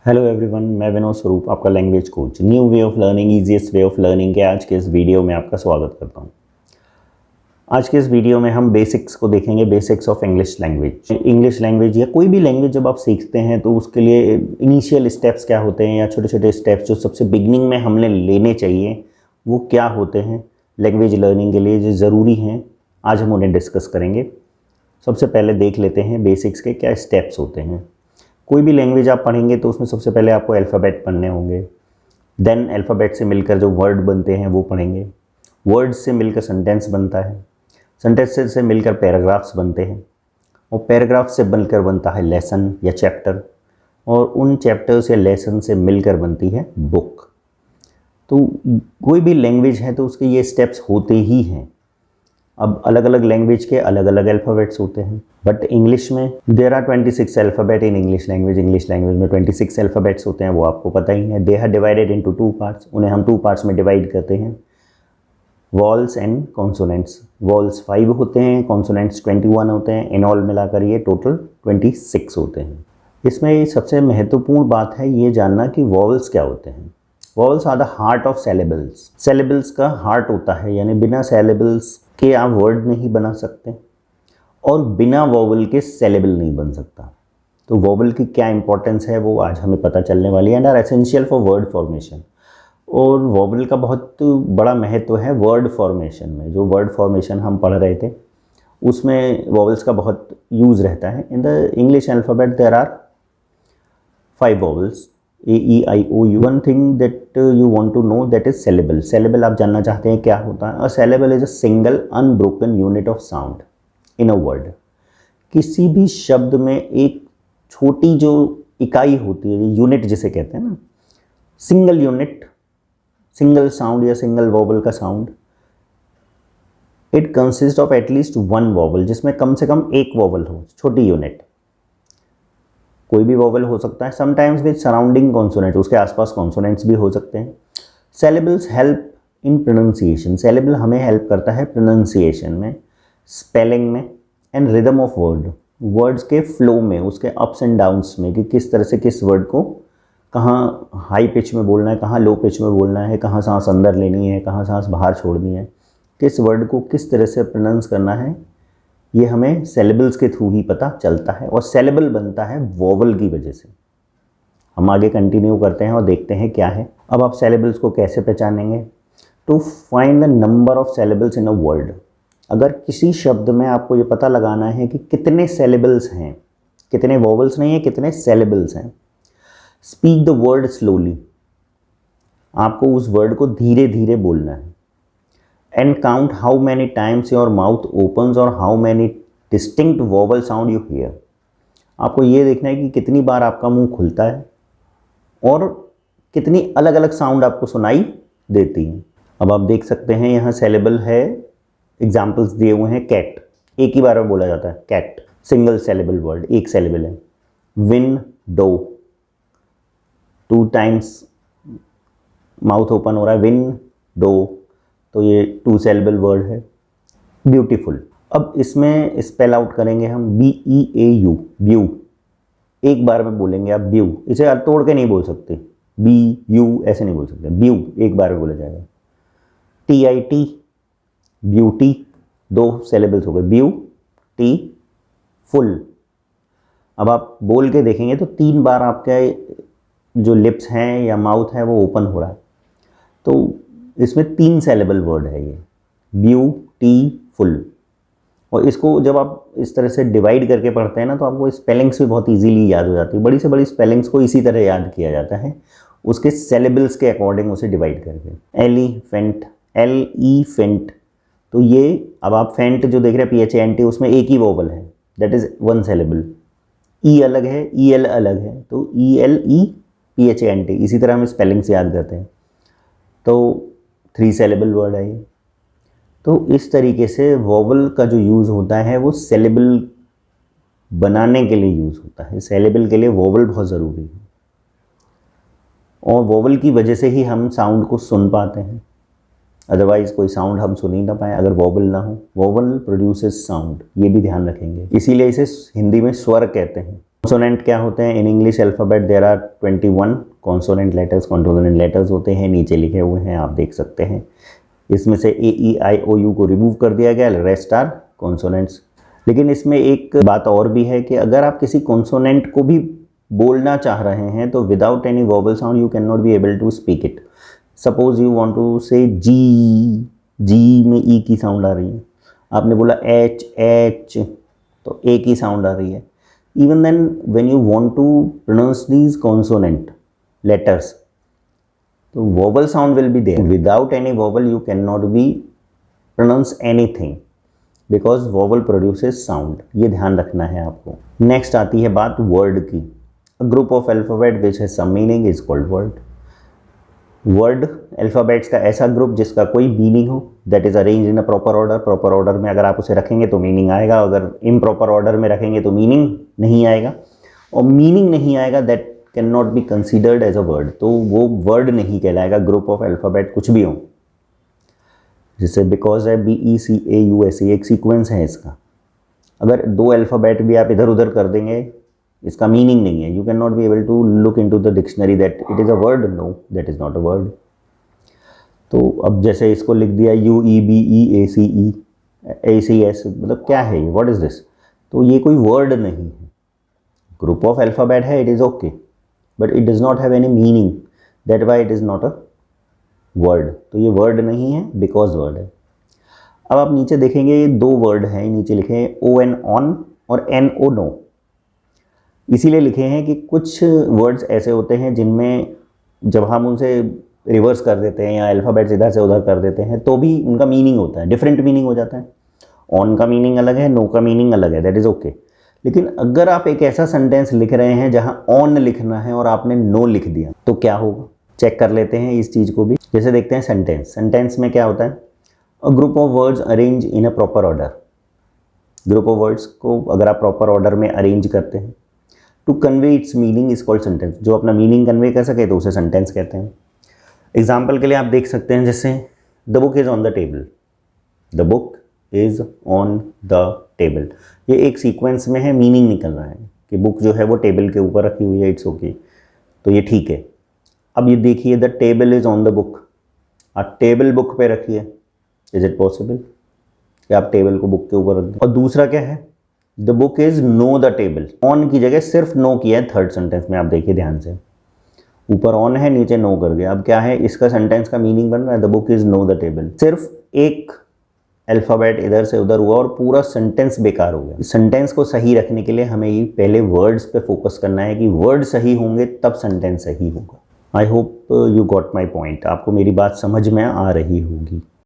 Hello everyone, मैं विनोद स्वरूप, आपका language coach. New way of learning, easiest way of learning के आज के इस वीडियो में आपका स्वागत करता हूँ। आज के इस वीडियो में हम बेसिक्स को देखेंगे, basics of English language. English language या कोई भी लैंग्वेज जब आप सीखते हैं तो उसके लिए इनिशियल स्टेप्स क्या होते हैं, या छोटे छोटे स्टेप्स जो सबसे बिगनिंग में हमने लेने चाहिए वो क्या होते हैं लैंग्वेज लर्निंग के लिए जो ज़रूरी हैं, आज हम उन्हें डिस्कस करेंगे। सबसे पहले देख लेते हैं बेसिक्स के क्या स्टेप्स होते हैं। कोई भी लैंग्वेज आप पढ़ेंगे तो उसमें सबसे पहले आपको अल्फ़ाबेट पढ़ने होंगे, देन अल्फ़ाबेट से मिलकर जो वर्ड बनते हैं वो पढ़ेंगे, वर्ड्स से मिलकर सेंटेंस बनता है, सेंटेंस से मिलकर पैराग्राफ्स बनते हैं, और पैराग्राफ से बनकर बनता है लेसन या चैप्टर, और उन चैप्टर्स या लेसन से मिलकर बनती है बुक। तो कोई भी लैंग्वेज है तो उसके ये स्टेप्स होते ही हैं। अब अलग अलग लैंग्वेज के अलग अलग अल्फ़ाबेट्स होते हैं, बट इंग्लिश में there are 26 alphabet in English language. English language में 26 अल्फ़ाबेट्स होते हैं, वो आपको पता ही है। They are divided into 2 parts, उन्हें हम 2 पार्ट्स में डिवाइड करते हैं, वॉल्स एंड कॉन्सोनेंट्स। वॉल्स 5 होते हैं, कॉन्सोनेंट्स 21 होते हैं, इन ऑल मिलाकर ये टोटल 26 होते हैं। इसमें सबसे महत्वपूर्ण बात है ये जानना कि वॉवल्स क्या होते हैं। Vowels are the heart of syllables. Syllables का हार्ट होता है, यानी बिना सेलेबल्स के आप वर्ड नहीं बना सकते, और बिना वॉवल के सेलेबल नहीं बन सकता। तो वॉवल की क्या इंपॉर्टेंस है वो आज हमें पता चलने वाली है, and are essential for word formation. और वॉवल का बहुत बड़ा महत्व है वर्ड फॉर्मेशन में। जो वर्ड फॉर्मेशन हम पढ़ रहे थे उसमें वॉवल्स का बहुत यूज़ रहता है। In the English alphabet there are 5 vowels, A, E, I, O, U. One thing that you want to know, that is syllable. Syllable आप जानना चाहते हैं क्या होता है। A syllable is a single unbroken unit of sound in a word. किसी भी शब्द में एक छोटी जो इकाई होती है, यूनिट जिसे कहते हैं ना, सिंगल यूनिट, सिंगल साउंड या सिंगल वॉवल का sound. It consist of at least 1 vowel, जिसमें कम से कम एक वॉवल हो, छोटी यूनिट। कोई भी वॉवल हो सकता है, समटाइम्स विद सराउंडिंग कॉन्सोनेंट, उसके आसपास कॉन्सोनेंट्स भी हो सकते हैं। Syllables help in pronunciation. Saleable हमें हेल्प करता है प्रोनाउंसिएशन में, स्पेलिंग में, and rhythm of word, words के फ्लो में, उसके अप्स एंड डाउन्स में, कि किस तरह से किस वर्ड को कहाँ हाई पिच में बोलना है, कहाँ लो पिच में बोलना है, कहाँ सांस अंदर लेनी है, कहाँ सांस बाहर छोड़नी है, किस वर्ड को किस तरह से प्रोनाउंस करना है, ये हमें सेलेबल्स के थ्रू ही पता चलता है। और सेलेबल बनता है वॉवल की वजह से। हम आगे कंटिन्यू करते हैं और देखते हैं क्या है। अब आप सेलेबल्स को कैसे पहचानेंगे? To find the number of syllables in a word. अगर किसी शब्द में आपको ये पता लगाना है कि कितने सेलेबल्स हैं, कितने वॉवल्स नहीं है, कितने सेलेबल्स हैं, स्पीक द वर्ड स्लोली। आपको उस वर्ड को धीरे धीरे बोलना है। And count how many times your mouth opens or how many distinct vowel sound you hear. आपको ये देखना है कि कितनी बार आपका मुंह खुलता है और कितनी अलग अलग साउंड आपको सुनाई देती हैं। अब आप देख सकते हैं यहाँ सेलेबल है, एग्जाम्पल्स दिए हुए हैं। कैट, एक ही बार में बोला जाता है कैट, सिंगल सेलेबल वर्ड, एक सेलेबल है। विंडो, 2 टाइम्स माउथ ओपन हो रहा है, विंडो, तो ये 2 सेलेबल वर्ड है। ब्यूटीफुल, अब इसमें स्पेल आउट करेंगे हम, BEAU, व्यू। एक बार में बोलेंगे आप व्यू, इसे तोड़ के नहीं बोल सकते, BU ऐसे नहीं बोल सकते, व्यू एक बार में बोला जाएगा। TIT, ब्यूटी, 2 सेलेबल्स हो गए, ब्यूटी फुल। अब आप बोल के देखेंगे तो 3 बार आपके जो लिप्स हैं या माउथ है वो ओपन हो रहा है, तो इसमें 3 सेलेबल वर्ड है ये, ब्यूटीफुल। और इसको जब आप इस तरह से डिवाइड करके पढ़ते हैं ना, तो आपको स्पेलिंग्स भी बहुत इजीली याद हो जाती है। बड़ी से बड़ी स्पेलिंग्स को इसी तरह याद किया जाता है, उसके सेलेबल्स के अकॉर्डिंग उसे डिवाइड करके। एलिफेंट, LE-फेंट, तो ये अब आप फेंट जो देख रहे हैं PHANT, उसमें एक ही वोवल है, दैट इज़ 1 सेलेबल। E अलग है, EL अलग है, तो ELE PHANT, इसी तरह हम स्पेलिंग्स याद करते हैं। तो 3 सेलेबल वर्ड है ये। तो इस तरीके से वॉवल का जो यूज़ होता है वो सेलेबल बनाने के लिए यूज़ होता है। सेलेबल के लिए वॉवल बहुत ज़रूरी है, और वॉवल की वजह से ही हम साउंड को सुन पाते हैं, अदरवाइज़ कोई साउंड हम सुन ही ना पाए अगर वॉवल ना हो। वॉवल प्रोड्यूसेस साउंड, ये भी ध्यान रखेंगे, इसीलिए इसे हिंदी में स्वर कहते हैं। कॉन्सोनेंट क्या होते हैं? In English alphabet there are 21 consonant letters, consonant letters होते हैं, नीचे लिखे हुए हैं, आप देख सकते हैं। इसमें से ए ई आई ओ यू को रिमूव कर दिया गया, रेस्ट आर कॉन्सोनेंट्स। लेकिन इसमें एक बात और भी है कि अगर आप किसी कॉन्सोनेंट को भी बोलना चाह रहे हैं तो without any vowel sound you can not be able to speak it. Suppose you want to say G, जी में ई की साउंड आ रही है, आपने बोला एच एच, तो ए की साउंड आ रही है। Even then when you want to pronounce these consonant letters, तो vowel sound will be there. Without any vowel you can not be pronounce anything because vowel produces sound, ये ध्यान रखना है आपको। नेक्स्ट आती है बात वर्ड की। A group of alphabet which has some meaning is called word. Word alphabets का ऐसा ग्रुप जिसका कोई मीनिंग हो, that is arrange in a proper order. Proper order में अगर आप उसे रखेंगे तो मीनिंग आएगा, अगर इम्प्रॉपर ऑर्डर में रखेंगे तो मीनिंग नहीं आएगा, और मीनिंग नहीं आएगा that can not be considered as a word, तो वो वर्ड नहीं कहलाएगा। ग्रुप ऑफ अल्फ़ाबेट कुछ भी हो, जैसे बिकॉज है BECAUSE, एक सीक्वेंस है इसका। अगर दो अल्फ़ाबेट भी आप इधर उधर कर देंगे, इसका मीनिंग नहीं है। You can not be able to look into the dictionary that it is a word, no that is not a word. तो अब जैसे इसको लिख दिया UEBEACEACS, मतलब क्या है ये, व्हाट इज़ दिस? तो ये कोई वर्ड नहीं है। ग्रुप ऑफ अल्फ़ाबेट है, it is okay, but it does not have any meaning, that why it is not a word. तो ये वर्ड नहीं है, बिकॉज वर्ड है। अब आप नीचे देखेंगे ये दो वर्ड हैं, नीचे लिखे हैं ON ऑन और NO नो। इसीलिए लिखे हैं कि कुछ वर्ड्स ऐसे होते हैं जिनमें जब हम उनसे रिवर्स कर देते हैं या अल्फ़ाबेट्स इधर से उधर कर देते हैं तो भी उनका मीनिंग होता है, डिफरेंट मीनिंग हो जाता है। ऑन का मीनिंग अलग है, नो का मीनिंग अलग है, दैट इज़ ओके। लेकिन अगर आप एक ऐसा सेंटेंस लिख रहे हैं जहाँ ऑन लिखना है और आपने नो लिख दिया तो क्या होगा? चेक कर लेते हैं इस चीज़ को भी। जैसे देखते हैं सेंटेंस। सेंटेंस में क्या होता है? A group of words arrange in a proper order. Group of words को अगर आप प्रॉपर ऑर्डर में अरेंज करते हैं, to convey its meaning is called sentence. जो अपना मीनिंग कन्वे कर सके तो उसे सेंटेंस कहते हैं। एग्जाम्पल के लिए आप देख सकते हैं, जैसे the book is on the table. The book is on the table, ये एक सीक्वेंस में है, मीनिंग निकल रहा है कि बुक जो है वो टेबल के ऊपर रखी हुई है, इट्स ओके, तो ये ठीक है। अब ये देखिए, the table is on the book, आप टेबल बुक पे रखिए, इज इट पॉसिबल कि आप टेबल को बुक के ऊपर रख दें? और दूसरा क्या है? The book is know the table. On की जगह सिर्फ नो किया है थर्ड सेंटेंस में, आप देखिए ध्यान से, ऊपर ऑन है नीचे नो कर दिया। अब क्या है, इसका सेंटेंस का मीनिंग बन रहा है the book is know the table. सिर्फ एक अल्फ़ाबेट इधर से उधर हुआ और पूरा सेंटेंस बेकार हो गया। सेंटेंस को सही रखने के लिए हमें ये पहले वर्ड्स पे फोकस करना है कि वर्ड सही होंगे तब सेंटेंस सही होगा। I hope you got my point. आपको मेरी बात समझ में आ रही होगी।